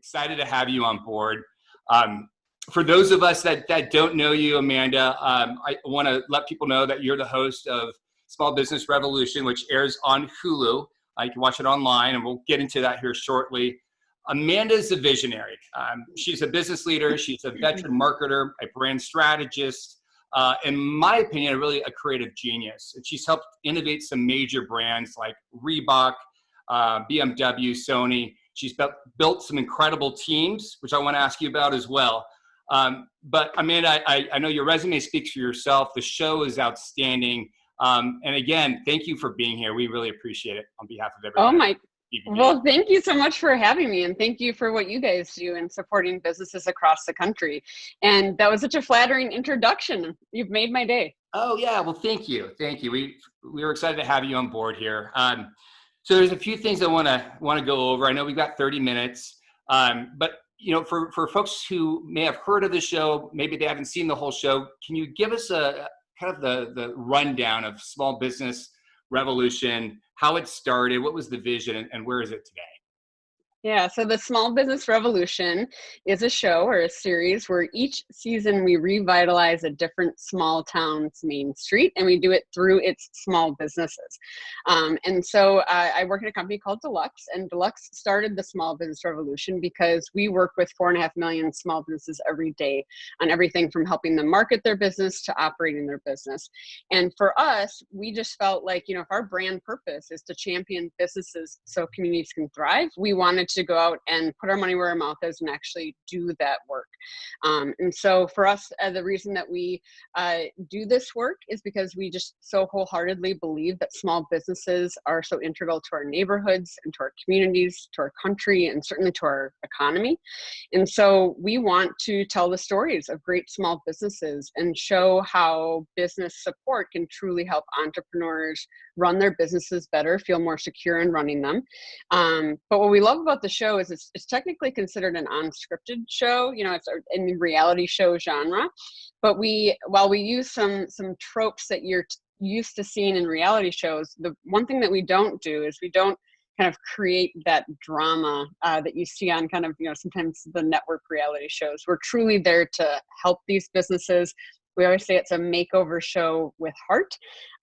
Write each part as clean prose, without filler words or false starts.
excited to have you on board. For those of us that don't know you, Amanda, I want to let people know that you're the host of Small Business Revolution, which airs on Hulu. You can watch it online, and we'll get into that here shortly. Amanda's a visionary. She's a business leader. She's a veteran marketer, a brand strategist, in my opinion, really a creative genius. And she's helped innovate some major brands like Reebok, BMW, Sony. She's built some incredible teams, which I want to ask you about as well. But Amanda, I know your resume speaks for yourself. The show is outstanding. And again, thank you for being here. We really appreciate it on behalf of everyone. Oh my. Well, thank you so much for having me, and thank you for what you guys do in supporting businesses across the country. And that was such a flattering introduction. You've made my day. Oh yeah, well, thank you. We were excited to have you on board here. So there's a few things I want to go over. I know we've got 30 minutes, but for folks who may have heard of the show, maybe they haven't seen the whole show. Can you give us a kind of the rundown of Small Business Revolution, how it started, what was the vision, and where is it today? Yeah, so the Small Business Revolution is a show or a series where each season we revitalize a different small town's main street, and we do it through its small businesses. And so I work at a company called Deluxe, and Deluxe started the Small Business Revolution because we work with 4.5 million small businesses every day on everything from helping them market their business to operating their business. And for us, we just felt like, if our brand purpose is to champion businesses so communities can thrive, we wanted to go out and put our money where our mouth is and actually do that work. And so for us, the reason that we do this work is because we just so wholeheartedly believe that small businesses are so integral to our neighborhoods and to our communities, to our country, and certainly to our economy. And so we want to tell the stories of great small businesses and show how business support can truly help entrepreneurs run their businesses better, feel more secure in running them. But what we love about the show is it's technically considered an unscripted show. It's in the reality show genre. But while we use some tropes that you're used to seeing in reality shows, the one thing that we don't do is we don't kind of create that drama that you see on kind of, sometimes the network reality shows. We're truly there to help these businesses. We always say it's a makeover show with heart.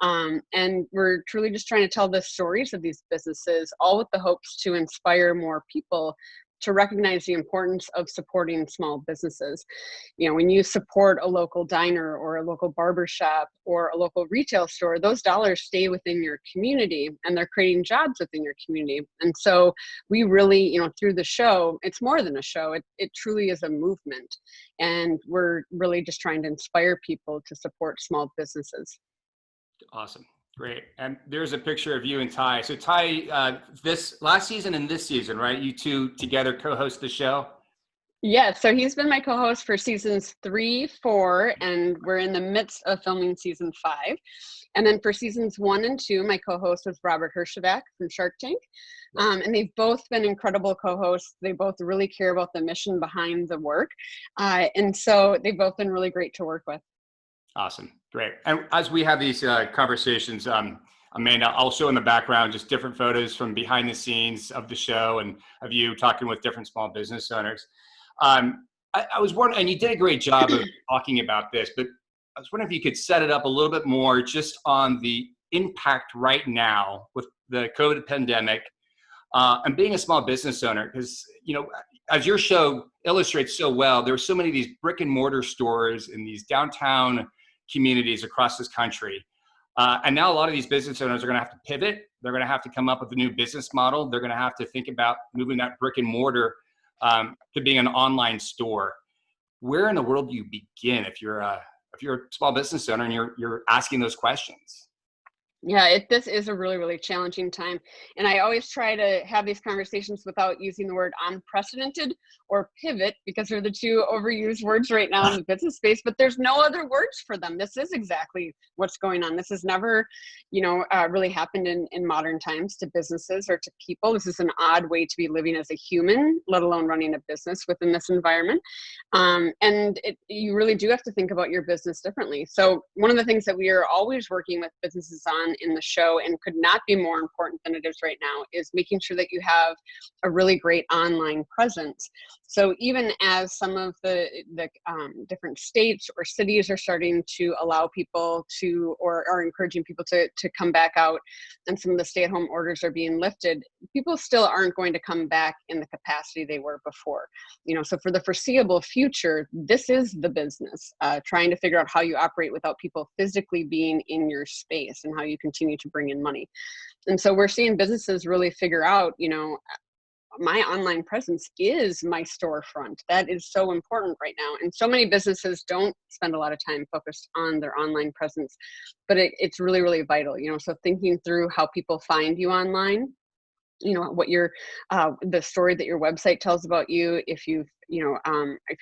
And we're truly just trying to tell the stories of these businesses, all with the hopes to inspire more people to recognize the importance of supporting small businesses. When you support a local diner or a local barber shop or a local retail store, those dollars stay within your community and they're creating jobs within your community. And so we really, through the show, it's more than a show. It truly is a movement. And we're really just trying to inspire people to support small businesses. Awesome. Great. And there's a picture of you and Ty. So Ty, this last season and this season, right? You two together co-host the show? Yeah, so he's been my co-host for seasons 3, 4, and we're in the midst of filming season 5. And then for seasons 1 and 2, my co-host was Robert Herjavec from Shark Tank. And they've both been incredible co-hosts. They both really care about the mission behind the work. And so they've both been really great to work with. Awesome. Great. And as we have these conversations, Amanda, I'll show in the background just different photos from behind the scenes of the show and of you talking with different small business owners. I was wondering, and you did a great job of talking about this, but I was wondering if you could set it up a little bit more just on the impact right now with the COVID pandemic and being a small business owner, because, as your show illustrates so well, there are so many of these brick and mortar stores in these downtown communities across this country. And now a lot of these business owners are going to have to pivot. They're going to have to come up with a new business model. They're going to have to think about moving that brick and mortar to being an online store. Where in the world do you begin if you're a small business owner and you're asking those questions? Yeah, this is a really, really challenging time. And I always try to have these conversations without using the word unprecedented or pivot, because they're the two overused words right now in the business space, but there's no other words for them. This is exactly what's going on. This has never, really happened in modern times to businesses or to people. This is an odd way to be living as a human, let alone running a business within this environment. You really do have to think about your business differently. So one of the things that we are always working with businesses on in the show, and could not be more important than it is right now, is making sure that you have a really great online presence. So even as some of the different states or cities are starting to allow people to, or are encouraging people to come back out, and some of the stay-at-home orders are being lifted, people still aren't going to come back in the capacity they were before. So for the foreseeable future, this is the business, trying to figure out how you operate without people physically being in your space, and how you continue to bring in money. And so we're seeing businesses really figure out, my online presence is my storefront. That is so important right now. And so many businesses don't spend a lot of time focused on their online presence, but it's really, really vital, so thinking through how people find you online, what the story that your website tells about you, if you're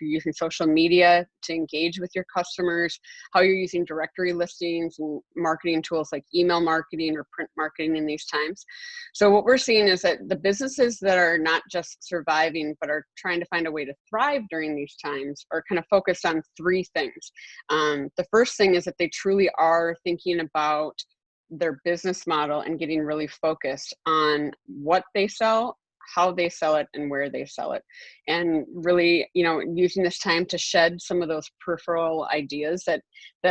using social media to engage with your customers, how you're using directory listings and marketing tools like email marketing or print marketing in these times. So what we're seeing is that the businesses that are not just surviving, but are trying to find a way to thrive during these times, are kind of focused on three things. The first thing is that they truly are thinking about their business model and getting really focused on what they sell, how they sell it, and where they sell it. And really, using this time to shed some of those peripheral ideas that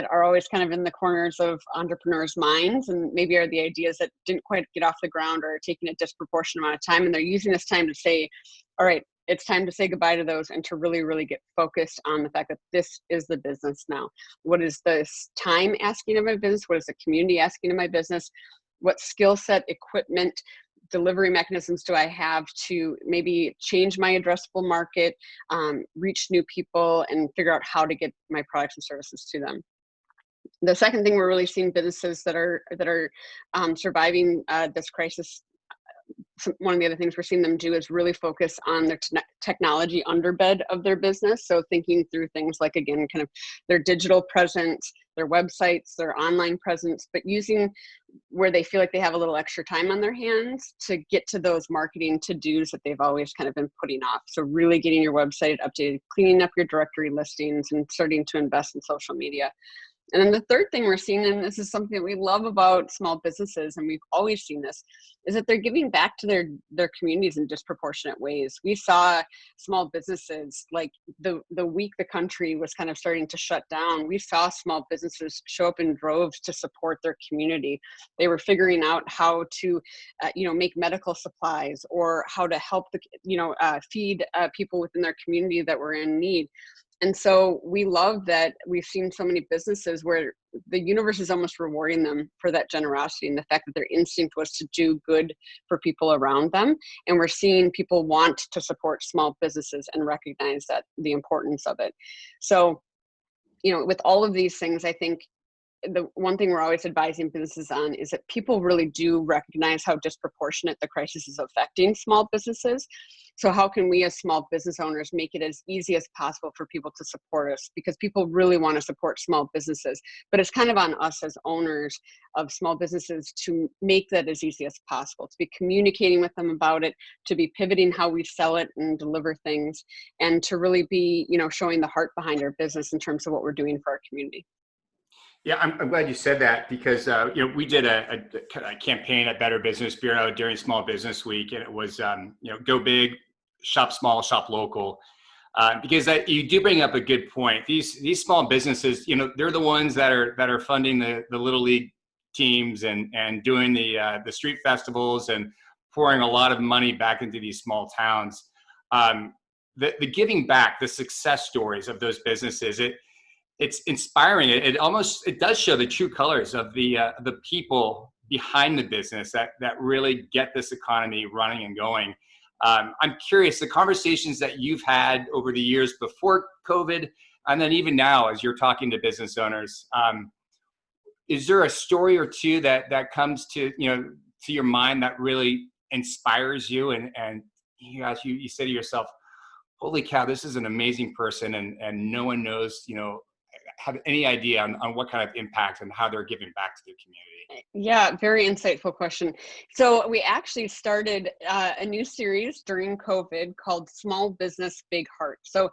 are always kind of in the corners of entrepreneurs' minds, and maybe are the ideas that didn't quite get off the ground or are taking a disproportionate amount of time. And they're using this time to say, all right, it's time to say goodbye to those, and to really, really get focused on the fact that this is the business now. What is this time asking of my business? What is the community asking of my business? What skill set, equipment, delivery mechanisms do I have to maybe change my addressable market, reach new people, and figure out how to get my products and services to them? The second thing, we're really seeing businesses that are surviving this crisis. One of the other things we're seeing them do is really focus on their technology underbed of their business. So thinking through things like, again, kind of their digital presence, their websites, their online presence, but using where they feel like they have a little extra time on their hands to get to those marketing to-dos that they've always kind of been putting off. So really getting your website updated, cleaning up your directory listings, and starting to invest in social media. And then the third thing we're seeing, and this is something that we love about small businesses, and we've always seen this, is that they're giving back to their communities in disproportionate ways. We saw small businesses, like the week the country was kind of starting to shut down, we saw small businesses show up in droves to support their community. They were figuring out how to, make medical supplies, or how to help feed people within their community that were in need. And so we love that we've seen so many businesses where the universe is almost rewarding them for that generosity, and the fact that their instinct was to do good for people around them. And we're seeing people want to support small businesses and recognize the importance of it. So, with all of these things, I think the one thing we're always advising businesses on is that people really do recognize how disproportionate the crisis is affecting small businesses. So how can we as small business owners make it as easy as possible for people to support us? Because people really want to support small businesses, but it's kind of on us as owners of small businesses to make that as easy as possible, to be communicating with them about it, to be pivoting how we sell it and deliver things, and to really be, showing the heart behind our business in terms of what we're doing for our community. Yeah, I'm glad you said that, because we did a campaign at Better Business Bureau during Small Business Week, and it was go big, shop small, shop local, because you do bring up a good point. These small businesses, they're the ones that are funding the little league teams and doing the street festivals and pouring a lot of money back into these small towns. The giving back, the success stories of those businesses, it's inspiring. It does show the true colors of the people behind the business that really get this economy running and going. I'm curious, the conversations that you've had over the years before COVID, and then even now as you're talking to business owners, is there a story or two that comes to your mind that really inspires you, and you say to yourself, holy cow, this is an amazing person, and no one knows, have any idea on what kind of impact and how they're giving back to their community? Yeah, very insightful question. So we actually started a new series during COVID called Small Business Big Heart. So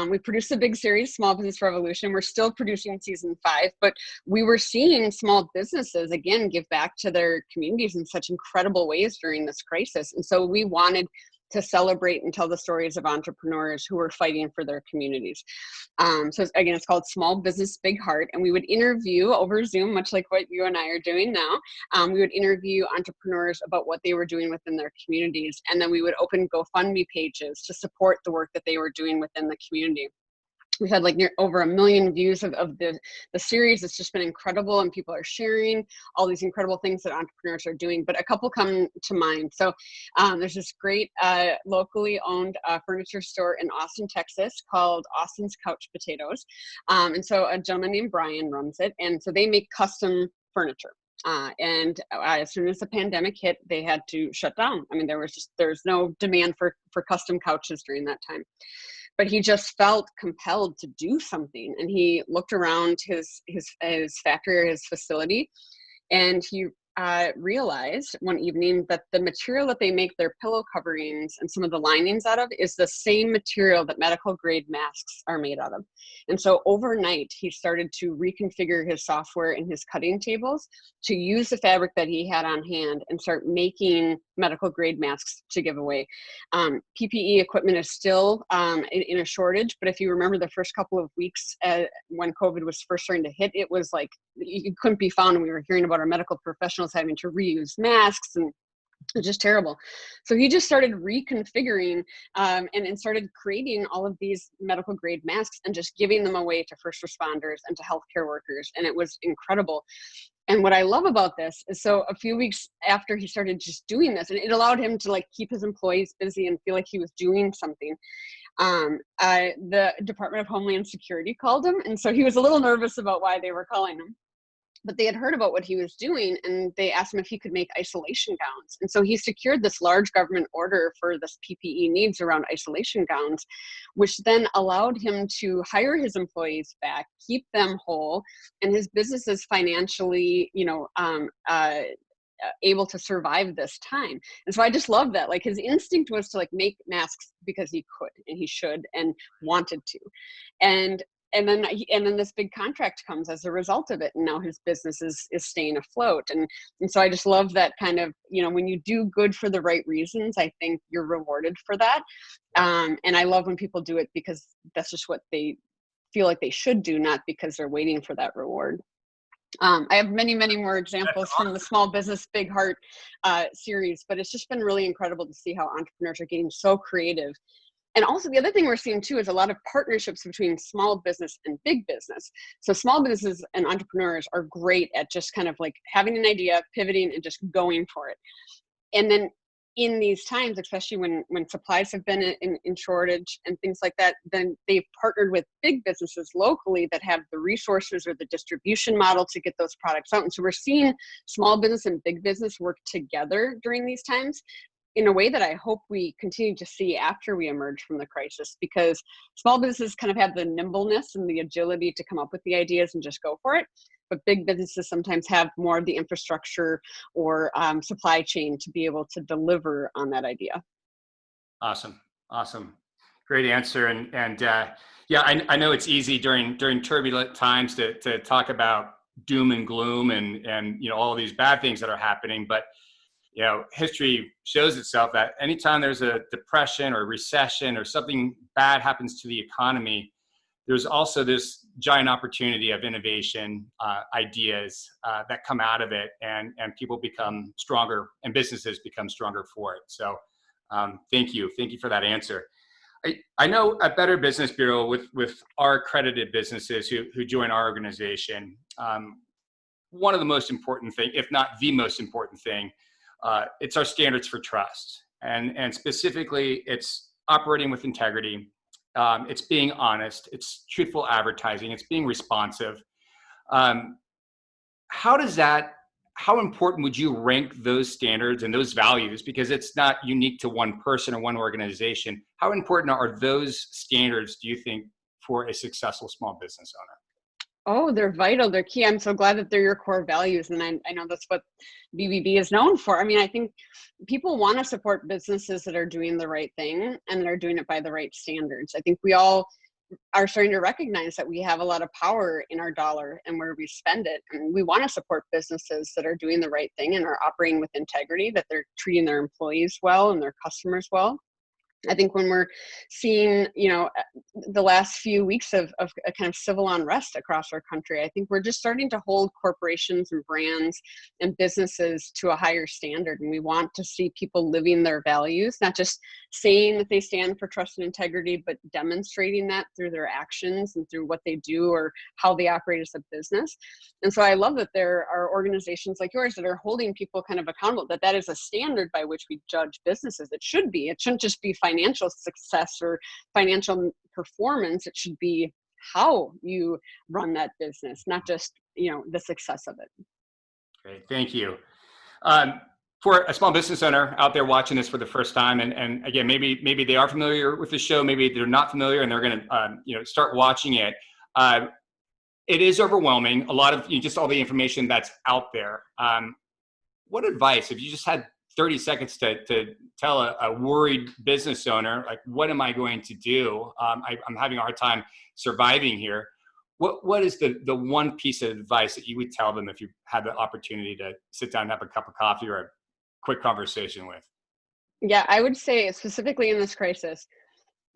we produced a big series, Small Business Revolution. We're still producing season 5, but we were seeing small businesses, again, give back to their communities in such incredible ways during this crisis. And so we wanted to celebrate and tell the stories of entrepreneurs who were fighting for their communities. So again, it's called Small Business Big Heart, and we would interview over Zoom, much like what you and I are doing now. We would interview entrepreneurs about what they were doing within their communities, and then we would open GoFundMe pages to support the work that they were doing within the community. We've had like over 1 million views of the series. It's just been incredible, and people are sharing all these incredible things that entrepreneurs are doing. But a couple come to mind. So there's this great locally owned furniture store in Austin, Texas called Austin's Couch Potatoes. And so a gentleman named Brian runs it. And so they make custom furniture. And as soon as the pandemic hit, they had to shut down. I mean, there's no demand for custom couches during that time. But he just felt compelled to do something, and he looked around his factory or his facility, and he realized one evening that the material that they make their pillow coverings and some of the linings out of is the same material that medical grade masks are made out of. And so overnight, he started to reconfigure his software and his cutting tables to use the fabric that he had on hand and start making medical grade masks to give away. PPE equipment is still in a shortage, but if you remember the first couple of weeks when COVID was first starting to hit, it was like you couldn't be found. And we were hearing about our medical professionals having to reuse masks, and it was just terrible. So he just started reconfiguring and started creating all of these medical grade masks and just giving them away to first responders and to healthcare workers. And it was incredible. And what I love about this is, so a few weeks after he started just doing this, and it allowed him to like keep his employees busy and feel like he was doing something. The Department of Homeland Security called him. And so he was a little nervous about why they were calling him. But they had heard about what he was doing, and they asked him if he could make isolation gowns. And so he secured this large government order for this PPE needs around isolation gowns, which then allowed him to hire his employees back, keep them whole, and his business is financially, able to survive this time. And so I just love that. Like his instinct was to like make masks because he could and he should and wanted to. And then this big contract comes as a result of it, and now his business is staying afloat. And so I just love that kind of, when you do good for the right reasons, I think you're rewarded for that. And I love when people do it because that's just what they feel like they should do, not because they're waiting for that reward. I have many, many more examples from the Small Business Big Heart series, but it's just been really incredible to see how entrepreneurs are getting so creative. And also the other thing we're seeing too is a lot of partnerships between small business and big business. So small businesses and entrepreneurs are great at just kind of like having an idea, pivoting, and just going for it. And then in these times, especially when supplies have been in shortage and things like that, then they've partnered with big businesses locally that have the resources or the distribution model to get those products out. And so we're seeing small business and big business work together during these times in a way that I hope we continue to see after we emerge from the crisis, because small businesses kind of have the nimbleness and the agility to come up with the ideas and just go for it. But big businesses sometimes have more of the infrastructure or supply chain to be able to deliver on that idea. Awesome. Great answer. And yeah, I know it's easy during turbulent times to talk about doom and gloom and all these bad things that are happening. But history shows itself that anytime there's a depression or recession or something bad happens to the economy, there's also this giant opportunity of innovation, ideas that come out of it, and people become stronger and businesses become stronger for it. So thank you for that answer. I know at Better Business Bureau with our accredited businesses who join our organization, one of the most important thing, if not the most important thing, it's our standards for trust, and specifically it's operating with integrity. It's being honest, it's truthful advertising, it's being responsive. How does that how important would you rank those standards and those values? Because it's not unique to one person or one organization. How important are those standards, do you think, for a successful small business owner? Oh, they're vital. They're key. I'm so glad that they're your core values. And I know that's what BBB is known for. I mean, I think people want to support businesses that are doing the right thing and that are doing it by the right standards. I think we all are starting to recognize that we have a lot of power in our dollar and where we spend it. And we want to support businesses that are doing the right thing and are operating with integrity, that they're treating their employees well and their customers well. I think when we're seeing, the last few weeks of a kind of civil unrest across our country, I think we're just starting to hold corporations and brands and businesses to a higher standard. And we want to see people living their values, not just saying that they stand for trust and integrity, but demonstrating that through their actions and through what they do or how they operate as a business. And so I love that there are organizations like yours that are holding people kind of accountable, that is a standard by which we judge businesses. It should be. It shouldn't just be financial success or financial performance. It should be how you run that business, not just the success of it. Great, thank you. For a small business owner out there watching this for the first time, and again, maybe they are familiar with the show, maybe they're not familiar, and they're going to start watching it. It is overwhelming. A lot of just all the information that's out there. What advice, if you just had 30 seconds to tell a worried business owner, like, what am I going to do? I'm having a hard time surviving here. What is the one piece of advice that you would tell them if you had the opportunity to sit down and have a cup of coffee or a quick conversation with? Yeah, I would say specifically in this crisis,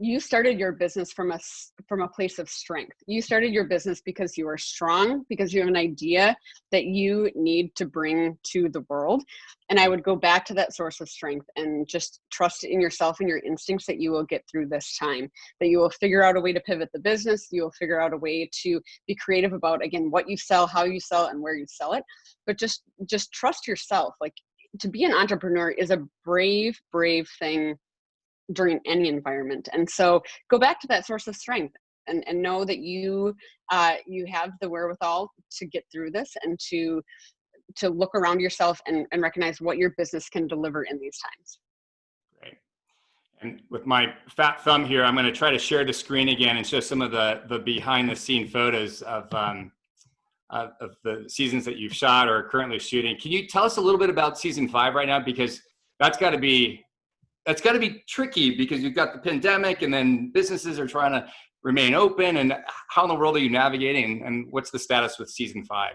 you started your business from a place of strength. You started your business because you are strong, because you have an idea that you need to bring to the world. And I would go back to that source of strength and just trust in yourself and your instincts that you will get through this time, that you will figure out a way to pivot the business. You will figure out a way to be creative about, again, what you sell, how you sell, and where you sell it. But just trust yourself. Like, to be an entrepreneur is a brave thing during any environment. And so go back to that source of strength and know that you have the wherewithal to get through this and to look around yourself and recognize what your business can deliver in these times. Great. And with my fat thumb here, I'm going to try to share the screen again and show some of the behind the scene photos of the seasons that you've shot or are currently shooting. Can you tell us a little bit about season 5 right now? Because that's got to be tricky, because you've got the pandemic and then businesses are trying to remain open. And how in the world are you navigating, and what's the status with season 5?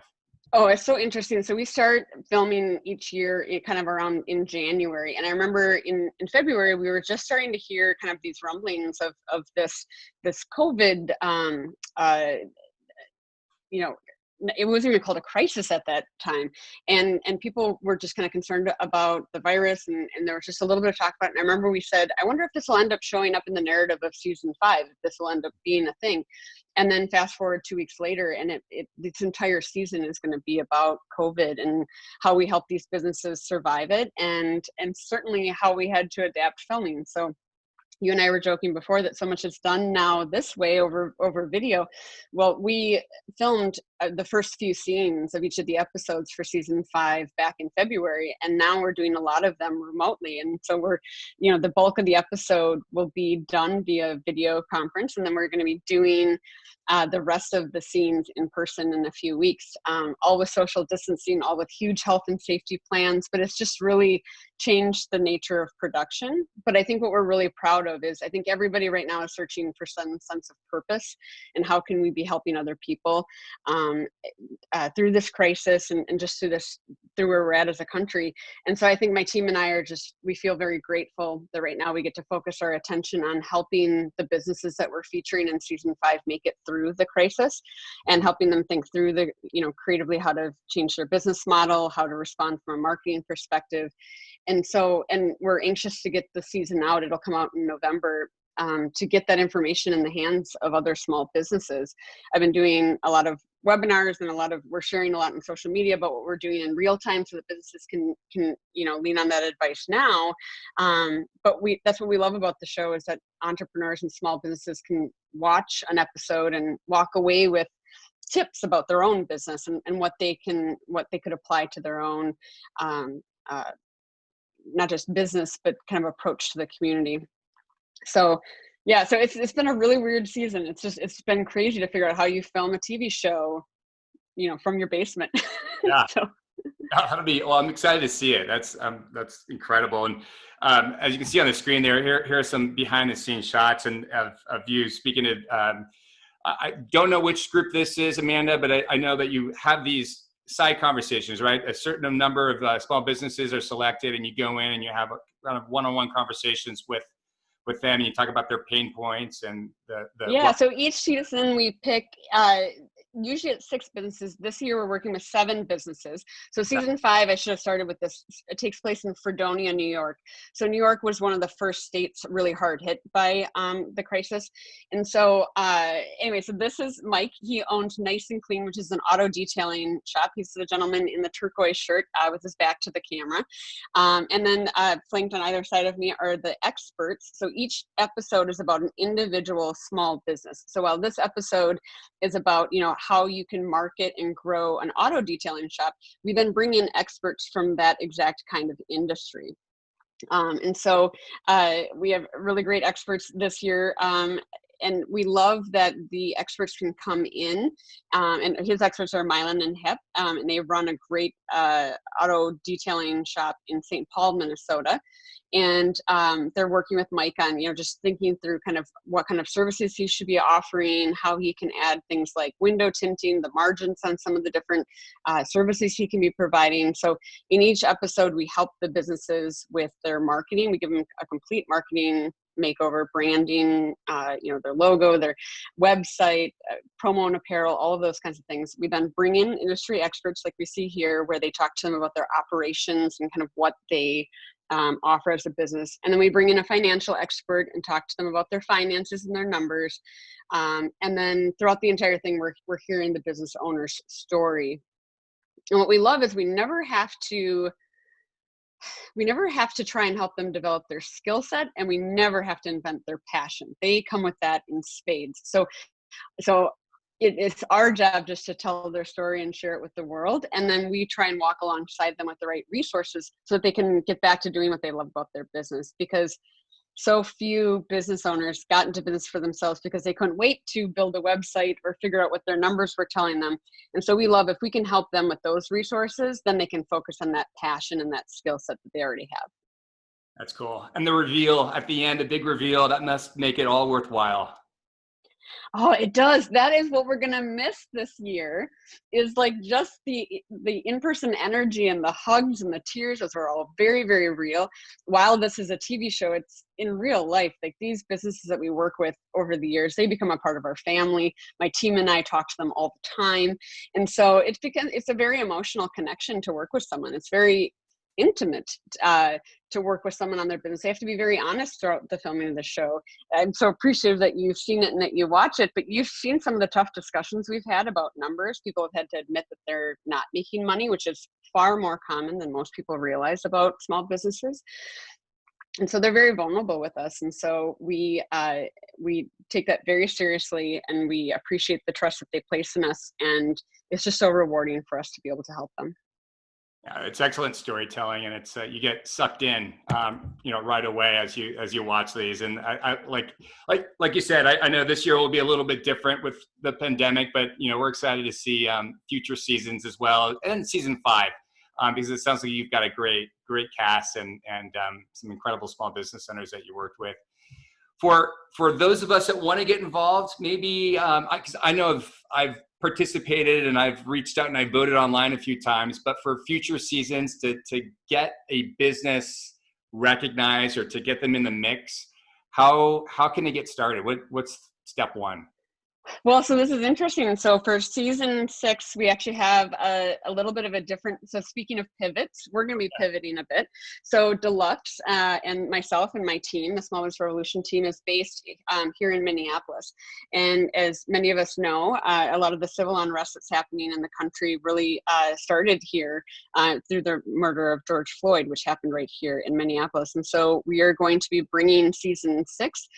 Oh, it's so interesting. So we start filming each year kind of around in January. And I remember in February, we were just starting to hear kind of these rumblings of this COVID, it wasn't even called a crisis at that time. And people were just kind of concerned about the virus, and there was just a little bit of talk about it. And I remember we said, I wonder if this will end up showing up in the narrative of season 5, if this will end up being a thing. And then fast forward 2 weeks later, and this entire season is going to be about COVID and how we help these businesses survive it, and certainly how we had to adapt filming. So you and I were joking before that so much is done now this way over video. Well, we filmed the first few scenes of each of the episodes for season 5 back in February, and now we're doing a lot of them remotely. And so we're, the bulk of the episode will be done via video conference, and then we're going to be doing the rest of the scenes in person in a few weeks, all with social distancing, all with huge health and safety plans. But it's just really changed the nature of production. But I think what we're really proud of is, I think everybody right now is searching for some sense of purpose, and how can we be helping other people through this crisis and just through where we're at as a country. And so I think my team and I we feel very grateful that right now we get to focus our attention on helping the businesses that we're featuring in season 5 make it through the crisis, and helping them think through creatively how to change their business model, how to respond from a marketing perspective. And we're anxious to get the season out. It'll come out in November, to get that information in the hands of other small businesses. I've been doing a lot of webinars, and we're sharing a lot on social media about what we're doing in real time, so that businesses can lean on that advice now. But that's what we love about the show, is that entrepreneurs and small businesses can watch an episode and walk away with tips about their own business and what they could apply to their own, not just business, but kind of approach to the community. So yeah, so it's been a really weird season. It's been crazy to figure out how you film a TV show, from your basement. Yeah. So That'll be, well, I'm excited to see it. That's incredible. And as you can see on the screen there, here are some behind the scenes shots and of you speaking to, I don't know which group this is, Amanda, but I know that you have these side conversations, right? A certain number of small businesses are selected and you go in and you have a kind of one-on-one conversations with them and you talk about their pain points and so each season we pick, usually it's 6 businesses. This year we're working with 7 businesses. So season 5, I should have started with this. It takes place in Fredonia, New York. So New York was one of the first states really hard hit by the crisis. And so anyway, so this is Mike. He owns Nice and Clean, which is an auto detailing shop. He's the gentleman in the turquoise shirt with his back to the camera. And then flanked on either side of me are the experts. So each episode is about an individual small business. So while this episode is about, how you can market and grow an auto detailing shop, we then bring in experts from that exact kind of industry. And so we have really great experts this year. And we love that the experts can come in, and his experts are Mylan and Hep, and they run a great auto detailing shop in St. Paul, Minnesota. And they're working with Mike on, just thinking through kind of what kind of services he should be offering, how he can add things like window tinting, the margins on some of the different services he can be providing. So in each episode, we help the businesses with their marketing. We give them a complete marketing makeover, branding, their logo, their website, promo and apparel, all of those kinds of things. We then bring in industry experts like we see here, where they talk to them about their operations and kind of what they offer as a business. And then we bring in a financial expert and talk to them about their finances and their numbers. And then throughout the entire thing, we're hearing the business owner's story. And what we love is we never have to try and help them develop their skill set, and we never have to invent their passion. They come with that in spades. So it's our job just to tell their story and share it with the world. And then we try and walk alongside them with the right resources so that they can get back to doing what they love about their business. Because so few business owners got into business for themselves because they couldn't wait to build a website or figure out what their numbers were telling them. And so we love if we can help them with those resources, then they can focus on that passion and that skill set that they already have. That's cool. And the reveal at the end, a big reveal, that must make it all worthwhile. Oh, it does. That is what we're going to miss this year, is like just the in-person energy and the hugs and the tears. Those are all very, very real. While this is a TV show, it's in real life. Like these businesses that we work with over the years, they become a part of our family. My team and I talk to them all the time. And so it's a very emotional connection to work with someone. It's very intimate to work with someone on their business. They have to be very honest throughout the filming of the show. I'm so appreciative that you've seen it and that you watch it, but you've seen some of the tough discussions we've had about numbers. People have had to admit that they're not making money, which is far more common than most people realize about small businesses. And so they're very vulnerable with us. And so we take that very seriously, and we appreciate the trust that they place in us. And it's just so rewarding for us to be able to help them. Yeah, it's excellent storytelling, and it's you get sucked in, right away as you watch these. And I like you said, I know this year will be a little bit different with the pandemic, but we're excited to see future seasons as well, and season 5, because it sounds like you've got a great cast and some incredible small business owners that you worked with. For those of us that want to get involved, maybe because I know I've participated and I've reached out and I voted online a few times, but for future seasons to get a business recognized or to get them in the mix, how can they get started? What's step 1? Well, so this is interesting. So for season 6, we actually have a little bit of a different, so speaking of pivots, we're going to be pivoting a bit. So Deluxe and myself and my team, the Small Busines Revolution team, is based here in Minneapolis. And as many of us know, a lot of the civil unrest that's happening in the country really started here through the murder of George Floyd, which happened right here in Minneapolis. And so we are going to be bringing season 6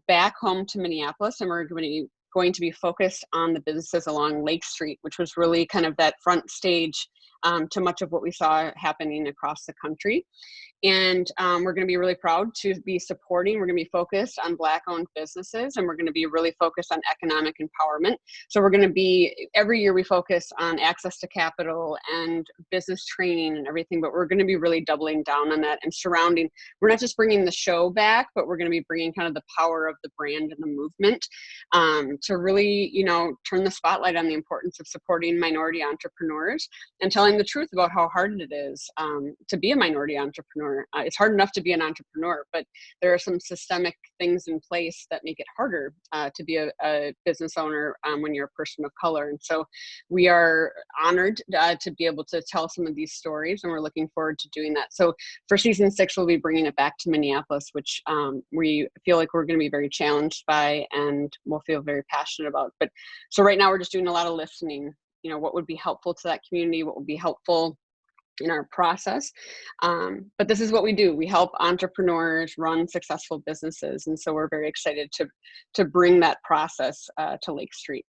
back home to Minneapolis, and we're going to be going to be focused on the businesses along Lake Street, which was really kind of that front stage to much of what we saw happening across the country. And we're going to be really proud to be supporting. We're going to be focused on Black-owned businesses, and we're going to be really focused on economic empowerment. So we're going to be, every year we focus on access to capital and business training and everything, but we're going to be really doubling down on that and surrounding. We're not just bringing the show back, but we're going to be bringing kind of the power of the brand and the movement to really, turn the spotlight on the importance of supporting minority entrepreneurs and telling the truth about how hard it is to be a minority entrepreneur. It's hard enough to be an entrepreneur, but there are some systemic things in place that make it harder to be a business owner when you're a person of color. And so we are honored to be able to tell some of these stories, and we're looking forward to doing that. So for season 6, we'll be bringing it back to Minneapolis, which we feel like we're going to be very challenged by and we'll feel very passionate about. But so right now we're just doing a lot of listening. What would be helpful to that community, what would be helpful in our process. But this is what we do. We help entrepreneurs run successful businesses. And so we're very excited to bring that process to Lake Street.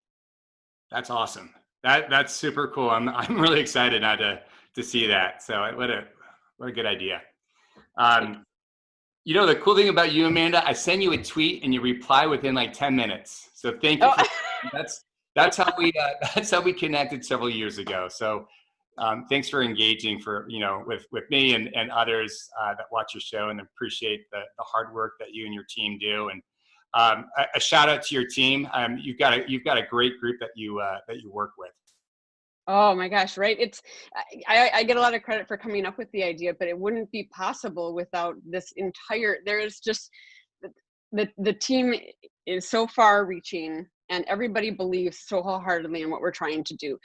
That's awesome. That's super cool. I'm really excited now to see that. So what a good idea. The cool thing about you, Amanda, I send you a tweet and you reply within like 10 minutes. So thank you. That's how we connected several years ago. So thanks for engaging with me and others that watch your show, and appreciate the hard work that you and your team do. And a shout out to your team. You've got a great group that you work with. Oh my gosh, right? I get a lot of credit for coming up with the idea, but it wouldn't be possible without this entire, there's just, the team is so far reaching, and everybody believes so wholeheartedly in what we're trying to do.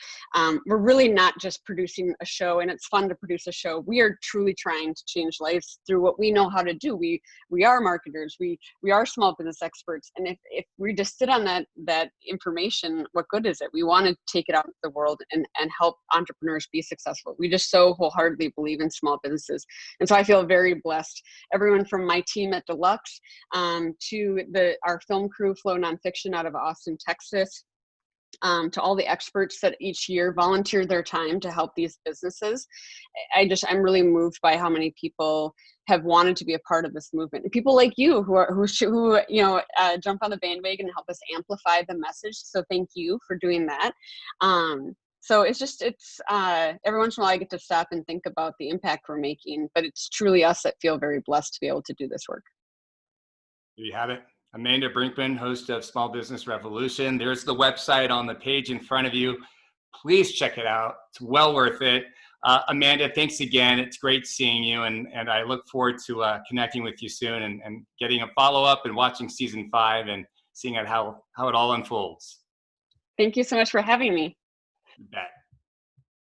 We're really not just producing a show, and it's fun to produce a show. We are truly trying to change lives through what we know how to do. We are marketers. We are small business experts. And if we just sit on that information, what good is it? We want to take it out into the world and help entrepreneurs be successful. We just so wholeheartedly believe in small businesses. And so I feel very blessed. Everyone from my team at Deluxe to our film crew, Flow Nonfiction out of Austin, Texas, to all the experts that each year volunteer their time to help these businesses. I'm really moved by how many people have wanted to be a part of this movement, and people like you who jump on the bandwagon and help us amplify the message. So thank you for doing that. So it's every once in a while I get to stop and think about the impact we're making, but it's truly us that feel very blessed to be able to do this work. There you have it. Amanda Brinkman, host of Small Business Revolution. There's the website on the page in front of you. Please check it out. It's well worth it. Amanda, thanks again. It's great seeing you, and I look forward to connecting with you soon and getting a follow-up and watching season 5 and seeing how it all unfolds. Thank you so much for having me. You bet.